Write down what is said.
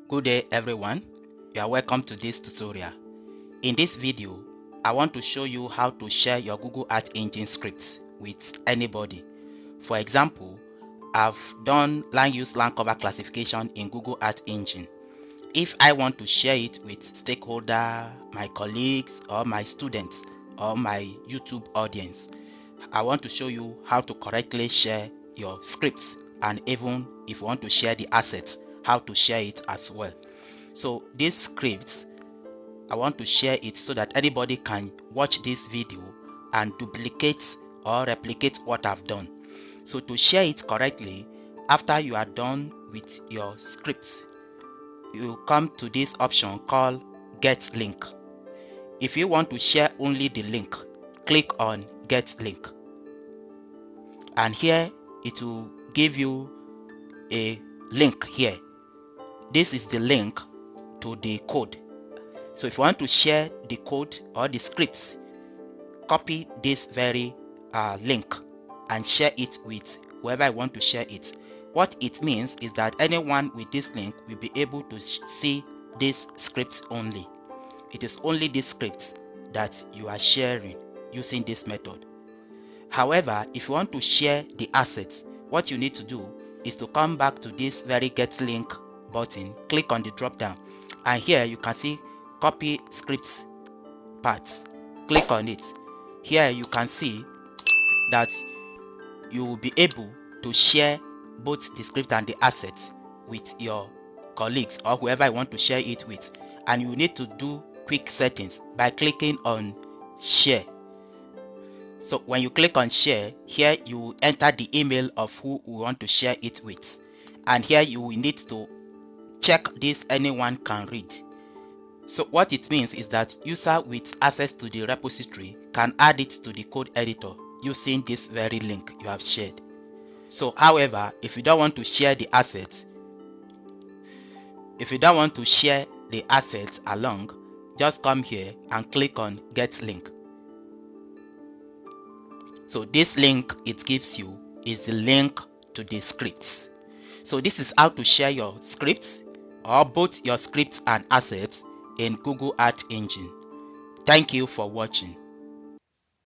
Good day everyone, you are welcome to this tutorial. In this video, I want to show you how to share your Google Earth Engine scripts with anybody. For example, I've done land use land cover classification in Google Earth Engine. If I want to share it with stakeholder, my colleagues or my students or my YouTube audience, I want to show you how to correctly share your scripts, and even if you want to share the assets, how to share it as well. So this script, I want to share it so that anybody can watch this video and duplicate or replicate what I've done. So to share it correctly, after you are done with your scripts, you come to this option called Get Link. If you want to share only the link, click on Get Link. And here it will give you a link here. This is the link to the code. So if you want to share the code or the scripts, copy this very link and share it with whoever I want to share it. What it means is that anyone with this link will be able to see this scripts only. It is only this script that you are sharing using this method. However, if you want to share the assets, what you need to do is to come back to this very Get Link button, click on the drop down, and here you can see Copy Scripts Parts. Click on it. Here you can see that you will be able to share both the script and the assets with your colleagues or whoever you want to share it with, and you need to do quick settings by clicking on Share. So when you click on Share, here you will enter the email of who you want to share it with, and here you will need to check this anyone can read. So what it means is that user with access to the repository can add it to the code editor using this very link you have shared. So however, if you don't want to share the assets, along, just come here and click on Get Link. So this link it gives you is the link to the scripts. So this is how to share your scripts or both your scripts and assets in Google Earth Engine. Thank you for watching.